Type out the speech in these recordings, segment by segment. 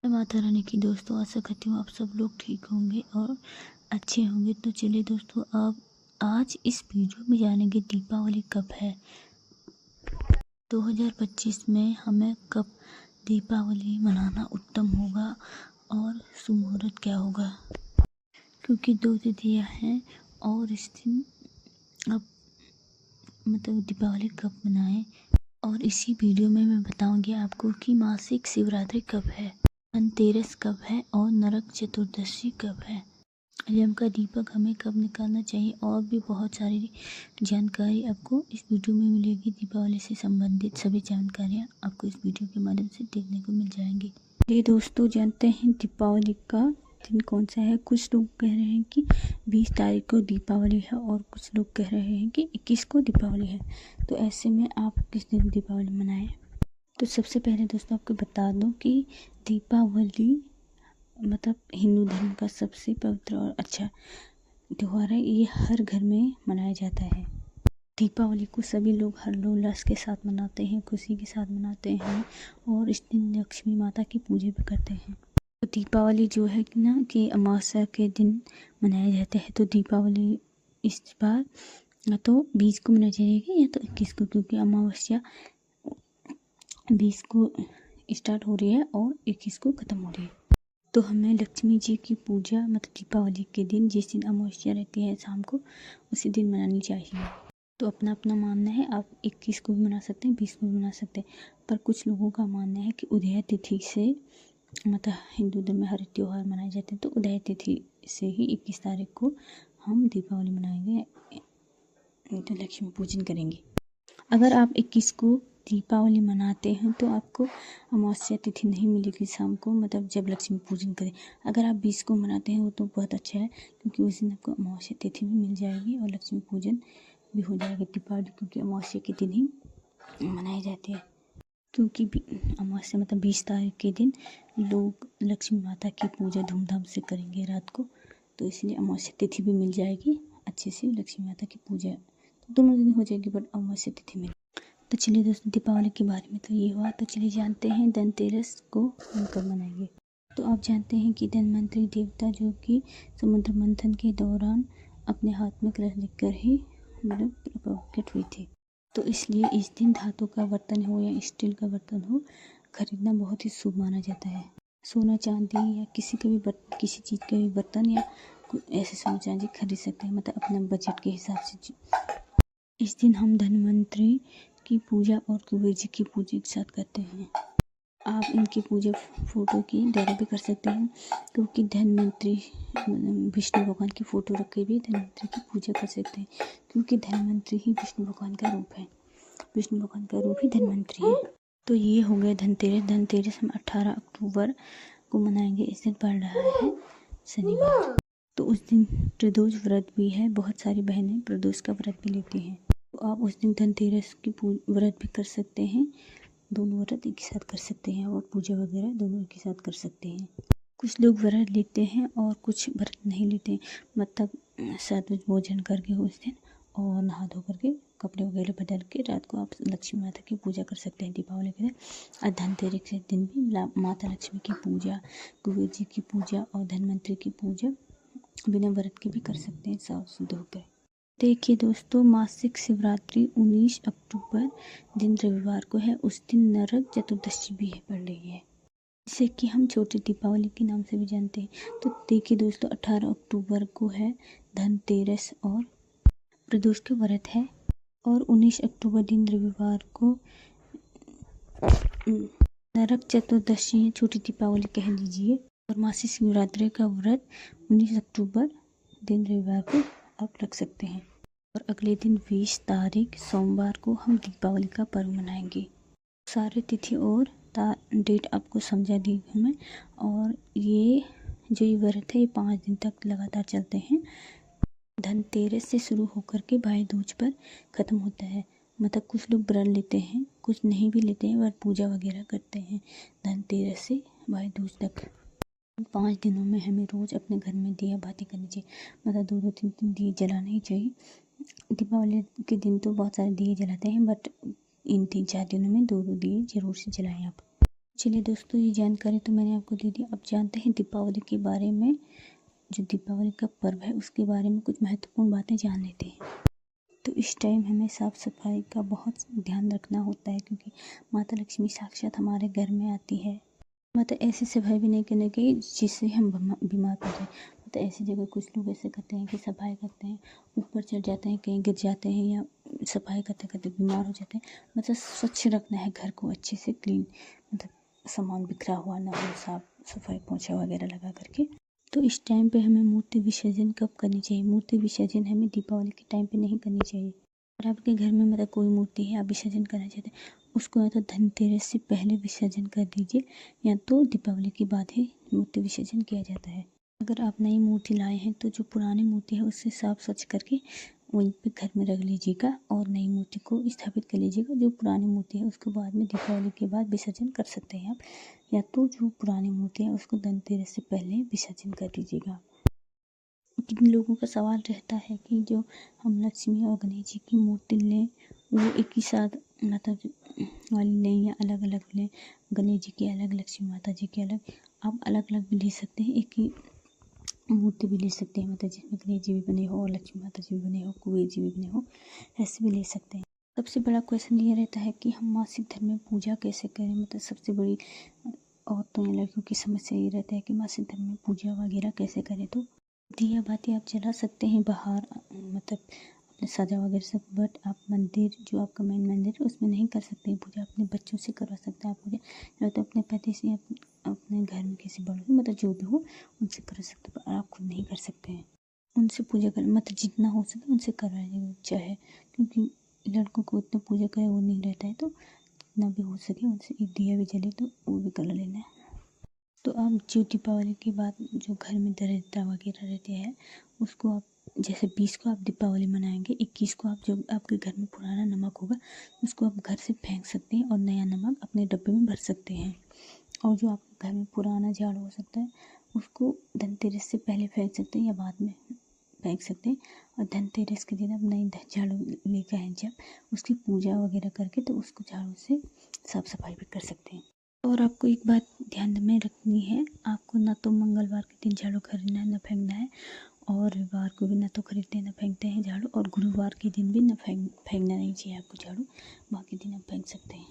माता रानी की दोस्तों, आशा करती हूँ आप सब लोग ठीक होंगे और अच्छे होंगे। तो चलिए दोस्तों, आप आज इस वीडियो में जानेंगे दीपावली कब है। 2025 में हमें कब दीपावली मनाना उत्तम होगा और शुभ मुहूर्त क्या होगा, क्योंकि 2 तिथियाँ हैं और इस दिन अब दीपावली कब मनाएं। और इसी वीडियो में मैं बताऊंगी आपको कि मासिक शिवरात्रि कब है, धनतेरस कब है और नरक चतुर्दशी कब है, यम का दीपक हमें कब निकालना चाहिए, और भी बहुत सारी जानकारी आपको इस वीडियो में मिलेगी। दीपावली से संबंधित सभी जानकारियाँ आपको इस वीडियो के माध्यम से देखने को मिल जाएंगी। ये दोस्तों, जानते हैं दीपावली का दिन कौन सा है। कुछ लोग कह रहे हैं कि 20 तारीख को दीपावली है और कुछ लोग कह रहे हैं कि 21 को दीपावली है। तो ऐसे में आप किस दिन दीपावली मनाएं। तो सबसे पहले दोस्तों आपको बता दूं कि दीपावली हिंदू धर्म का सबसे पवित्र और अच्छा त्यौहार है। ये हर घर में मनाया जाता है। दीपावली को सभी लोग हर्षोल्लास के साथ मनाते हैं, खुशी के साथ मनाते हैं और इस दिन लक्ष्मी माता की पूजा भी करते हैं। तो दीपावली जो है कि अमावस्या के दिन मनाया जाता है। तो दीपावली इस बार या तो 20 को मनाई जाएगी या तो 21 को, क्योंकि अमावस्या 20 को स्टार्ट हो रही है और 21 को ख़त्म हो रही है। तो हमें लक्ष्मी जी की पूजा दीपावली के दिन, जिस दिन अमावस्या रहती है शाम को, उसी दिन मनानी चाहिए। तो अपना अपना मानना है, आप 21 को भी मना सकते हैं, 20 को भी मना सकते हैं। पर कुछ लोगों का मानना है कि उदय तिथि से हिंदू धर्म में हर त्यौहार मनाए जाते हैं, तो उदय तिथि से ही 21 तारीख को हम दीपावली मनाएंगे, तो लक्ष्मी पूजन करेंगे। अगर आप 21 को दीपावली मनाते हैं तो आपको अमावस्या तिथि नहीं मिलेगी शाम को, जब लक्ष्मी पूजन करें। अगर आप 20 को मनाते हैं वो तो बहुत अच्छा है, क्योंकि उस दिन आपको अमावस्या तिथि भी मिल जाएगी और लक्ष्मी पूजन भी हो जाएगी। दीपावली क्योंकि अमावस्या के दिन ही मनाई जाती है, क्योंकि अमावस्या 20 तारीख के दिन लोग लक्ष्मी माता की पूजा धूमधाम से करेंगे रात को, तो इसलिए अमावस्या तिथि भी मिल जाएगी अच्छे से लक्ष्मी माता की पूजा। तो दोनों दिन हो जाएगी, बट अमावस्या तिथि में। तो चलिए दोस्तों, दीपावली के बारे में तो ये हुआ। तो चलिए जानते हैं धनतेरस को हम कब मनाएंगे। तो आप जानते हैं कि धन्वंतरी देवता जो कि समुद्र मंथन के दौरान अपने हाथ में कलश लेकर ही प्रकट हुए थे। तो इसलिए इस दिन धातु का बर्तन हो या स्टील का बर्तन हो, खरीदना बहुत ही शुभ माना जाता है। सोना चांदी या किसी चीज़ का भी बर्तन या ऐसे सोना चांदी खरीद सकते हैं, अपना बजट के हिसाब से। इस दिन हम धन्वंतरी की पूजा और कुबेर जी की पूजा एक साथ करते हैं। आप इनकी पूजा फोटो की द्वारा भी कर सकते हैं, क्योंकि धन्वंतरी विष्णु भगवान की फोटो रख के भी धन्वंतरी की पूजा कर सकते हैं, क्योंकि धन्वंतरी ही विष्णु भगवान का रूप है। विष्णु भगवान का रूप ही धन्वंतरी है। तो ये हो गया धनतेरस। धनतेरस हम 18 अक्टूबर को मनाएंगे। इस दिन पड़ रहा है शनिवार। तो उस दिन प्रदोष व्रत भी है। बहुत सारी बहनें प्रदोष का व्रत भी लेती हैं, तो आप उस दिन धनतेरस की व्रत भी कर सकते हैं। दोनों व्रत एक साथ कर सकते हैं और पूजा वगैरह दोनों एक साथ कर सकते हैं। कुछ लोग व्रत लेते हैं और कुछ व्रत नहीं लेते हैं, 7 बजे भोजन करके उस दिन और नहा धो करके कपड़े वगैरह बदल के रात को आप लक्ष्मी माता की पूजा कर सकते हैं दीपावली के दिन। और धनतेरस के दिन भी माता लक्ष्मी की पूजा, कुबेर जी की पूजा और धन्वंतरी की पूजा बिना व्रत के भी कर सकते हैं, साफ शुद्ध होकर। देखिए दोस्तों, मासिक शिवरात्रि 19 अक्टूबर दिन रविवार को है। उस दिन नरक चतुर्दशी भी पड़ रही है, जिसे कि हम छोटी दीपावली के नाम से भी जानते हैं। तो देखिए दोस्तों, 18 अक्टूबर को है धनतेरस और प्रदोष का व्रत है, और 19 अक्टूबर दिन रविवार को नरक चतुर्दशी, छोटी दीपावली कह लीजिए। और मासिक शिवरात्रि का व्रत 19 अक्टूबर दिन रविवार को आप रख सकते हैं। और अगले दिन 20 तारीख सोमवार को हम दीपावली का पर्व मनाएंगे। सारे तिथि और डेट आपको समझा दी हमें। और ये जो ये व्रत है ये 5 दिन तक लगातार चलते हैं। धनतेरस से शुरू होकर के भाई दूज पर ख़त्म होता है। कुछ लोग व्रत लेते हैं, कुछ नहीं भी लेते हैं, और पूजा वगैरह करते हैं धनतेरस से भाई दूज तक। 5 दिनों में हमें रोज़ अपने घर में दिया बाती करनी चाहिए, 2-2 3-3 दिए जलाने ही चाहिए। दीपावली के दिन तो बहुत सारे दिए जलाते हैं, बट इन 3-4 दिनों में 2-2 दिए जरूर से जलाएं आप। चलिए दोस्तों, ये जानकारी तो मैंने आपको दे दी। अब जानते हैं दीपावली के बारे में। जो दीपावली का पर्व है उसके बारे में कुछ महत्वपूर्ण बातें जान लेते हैं। तो इस टाइम हमें साफ़ सफाई का बहुत ध्यान रखना होता है, क्योंकि माता लक्ष्मी साक्षात हमारे घर में आती है। मतलब ऐसी सफाई भी नहीं करनी चाहिए जिससे हम बीमार पड़ जाए। मतलब ऐसी जगह कुछ लोग ऐसे करते हैं कि सफाई करते हैं, ऊपर चढ़ जाते हैं, कहीं गिर जाते हैं या सफाई करते करते बीमार हो जाते हैं। मतलब स्वच्छ रखना है घर को, अच्छे से क्लीन, मतलब सामान बिखरा हुआ ना हो, साफ सफाई पोछा वगैरह लगा करके। तो इस टाइम पे हमें मूर्ति विसर्जन कब करनी चाहिए? मूर्ति विसर्जन हमें दीपावली के टाइम पे नहीं करनी चाहिए। अगर आपके घर में मतलब कोई मूर्ति है, आप विसर्जन करना चाहते हैं, उसको या तो धनतेरस से पहले विसर्जन कर दीजिए, या तो दीपावली के बाद ही मूर्ति विसर्जन किया जाता है। अगर आप नई मूर्ति लाए हैं तो जो पुरानी मूर्ति है उससे साफ स्वच्छ करके वहीं पे घर में रख लीजिएगा और नई मूर्ति को स्थापित कर लीजिएगा। जो पुरानी मूर्ति है उसको बाद में दीपावली के बाद विसर्जन कर सकते हैं आप, या तो जो पुरानी मूर्ति है उसको धनतेरस से पहले विसर्जन कर दीजिएगा। किन लोगों का सवाल रहता है कि जो हम लक्ष्मी और गणेश जी की मूर्ति लें वो एक ही साथ मतलब वाली लें या अलग अलग लें। गणेश जी की अलग, लक्ष्मी माता जी की अलग। आप अलग अलग भी ले सकते हैं, एक ही मूर्ति भी ले सकते हैं, मतलब जिसमें गणेश जी भी बने हो और लक्ष्मी माता जी भी बने हो, कुबेर जी भी बने हो, ऐसे भी ले सकते हैं। सबसे बड़ा क्वेश्चन ये रहता है कि हम मासिक धर्म में पूजा कैसे करें। मतलब सबसे बड़ी औरतों या लड़कियों की समस्या ये रहता है कि मासिक धर्म में पूजा वगैरह कैसे करें। तो दिया बाती आप जला सकते हैं बाहर, मतलब अपने सजा वगैरह सब, बट आप मंदिर, जो आपका मेन मंदिर है उसमें नहीं कर सकते हैं पूजा। अपने बच्चों से करवा सकते हैं आप पूजा, या तो अपने पति से, अपने घर में किसी बड़ों से, मतलब जो भी हो उनसे कर सकते हैं, पर आप खुद नहीं कर सकते हैं। उनसे पूजा कर, मतलब जितना हो सके उनसे करवाइए चाहे, क्योंकि लड़कों को उतना पूजा करे वो नहीं रहता है। तो जितना भी हो सके उनसे एक दिया भी जले तो वो भी कर लेना है। तो आप जो दीपावली के बाद जो घर में दरिद्रता वगैरह रहती है उसको आप, जैसे 20 को आप दीपावली मनाएंगे, 21 को आप जो आपके घर में पुराना नमक होगा उसको आप घर से फेंक सकते हैं और नया नमक अपने डब्बे में भर सकते हैं। और जो आपके घर में पुराना झाड़ू हो सकता है उसको धनतेरस से पहले फेंक सकते हैं या बाद में फेंक सकते हैं। और धनतेरस के दिन आप नई झाड़ू लेकर आए जब, उसकी पूजा वगैरह करके तो उसको झाड़ू से साफ सफाई भी कर सकते हैं। और आपको एक बात ध्यान में रखनी है, आपको ना तो मंगलवार के दिन झाड़ू खरीदना है, ना फेंकना है, और रविवार को भी ना तो खरीदते हैं ना फेंकते हैं झाड़ू, और गुरुवार के दिन भी ना फेंकना नहीं चाहिए आपको झाड़ू, बाकी दिन आप फेंक सकते हैं।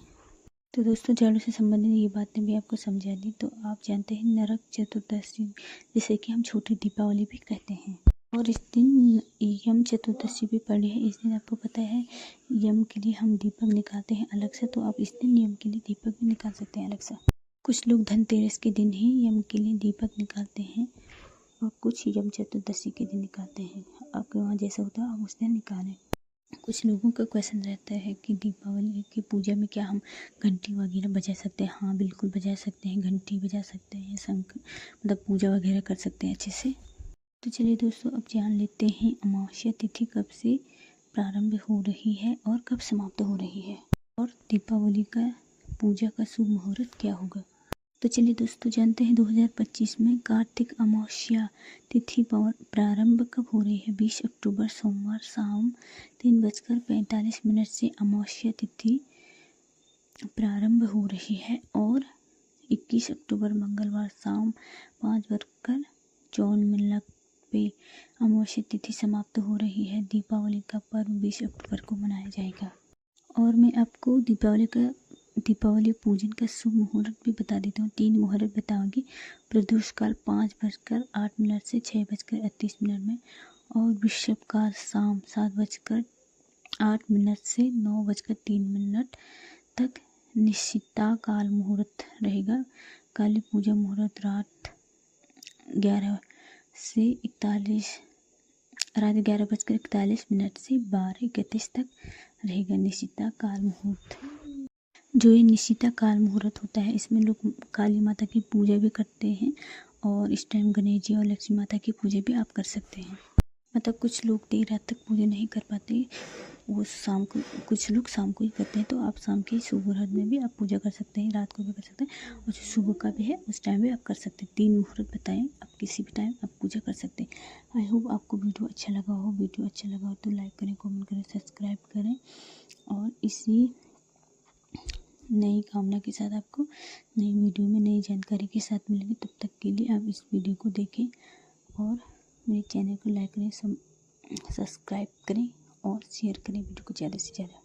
तो दोस्तों, झाड़ू से संबंधित ये बातें भी आपको समझा दी। तो आप जानते हैं नरक चतुर्दशी, जिसे कि हम छोटी दीपावली भी कहते हैं, और इस दिन यम चतुर्दशी भी पड़ी है। इस दिन आपको पता है यम के लिए हम दीपक निकालते हैं अलग से, तो आप इस दिन यम के लिए दीपक भी निकाल सकते हैं अलग से। कुछ लोग धनतेरस के दिन ही यम के लिए दीपक निकालते हैं और कुछ यम चतुर्दशी के दिन निकालते हैं। आपके वहाँ जैसा होता है आप उस दिन निकालें। कुछ लोगों का क्वेश्चन रहता है कि दीपावली की पूजा में क्या हम घंटी वगैरह बजा सकते हैं? हाँ, बिल्कुल बजा सकते हैं, घंटी बजा सकते हैं, शंख, मतलब पूजा वगैरह कर सकते हैं अच्छे से। तो चलिए दोस्तों, अब जान लेते हैं अमावस्या तिथि कब से प्रारंभ हो रही है और कब समाप्त हो रही है, और दीपावली का पूजा का शुभ मुहूर्त क्या होगा। तो चलिए दोस्तों, जानते हैं 2025 में कार्तिक अमावस्या तिथि प्रारंभ कब हो रही है। 20 अक्टूबर सोमवार शाम 3:45 से अमावस्या तिथि प्रारंभ हो रही है, और 21 अक्टूबर मंगलवार शाम 5:54 पे अमावस्या तिथि समाप्त हो रही है। दीपावली का पर्व 20 अक्टूबर को मनाया जाएगा। और मैं आपको दीपावली पूजन का शुभ मुहूर्त भी बता देता हूँ। 3 मुहूर्त बताऊंगी। प्रदोष काल 5:08 से 6:38 में, और विषुव काल शाम 7:08 से 9:03 तक निश्चिता काल मुहूर्त रहेगा। काली पूजा मुहूर्त रात 11:41 से 12:31 तक रहेगा निश्चिता काल मुहूर्त। जो ये निश्चिता काल मुहूर्त होता है इसमें लोग काली माता की पूजा भी करते हैं, और इस टाइम गणेश जी और लक्ष्मी माता की पूजा भी आप कर सकते हैं। मतलब कुछ लोग देर रात तक पूजा नहीं कर पाते, वो शाम को, कुछ लोग शाम को ही करते हैं, तो आप शाम के शुभ मुहूर्त में भी आप पूजा कर सकते हैं, रात को भी कर सकते हैं, और जो सुबह का भी है उस टाइम भी आप कर सकते हैं। 3 मुहूर्त बताएं, आप किसी भी टाइम आप पूजा कर सकते हैं। आई होप आपको वीडियो अच्छा लगा हो। वीडियो अच्छा लगा हो तो लाइक करें, कमेंट करें, सब्सक्राइब करें, और इसी नई कामना के साथ आपको नई वीडियो में नई जानकारी के साथ मिलेंगे। तब तक के लिए आप इस वीडियो को देखें और मेरे चैनल को लाइक करें, सब्सक्राइब करें और शेयर करें वीडियो को ज़्यादा से ज़्यादा।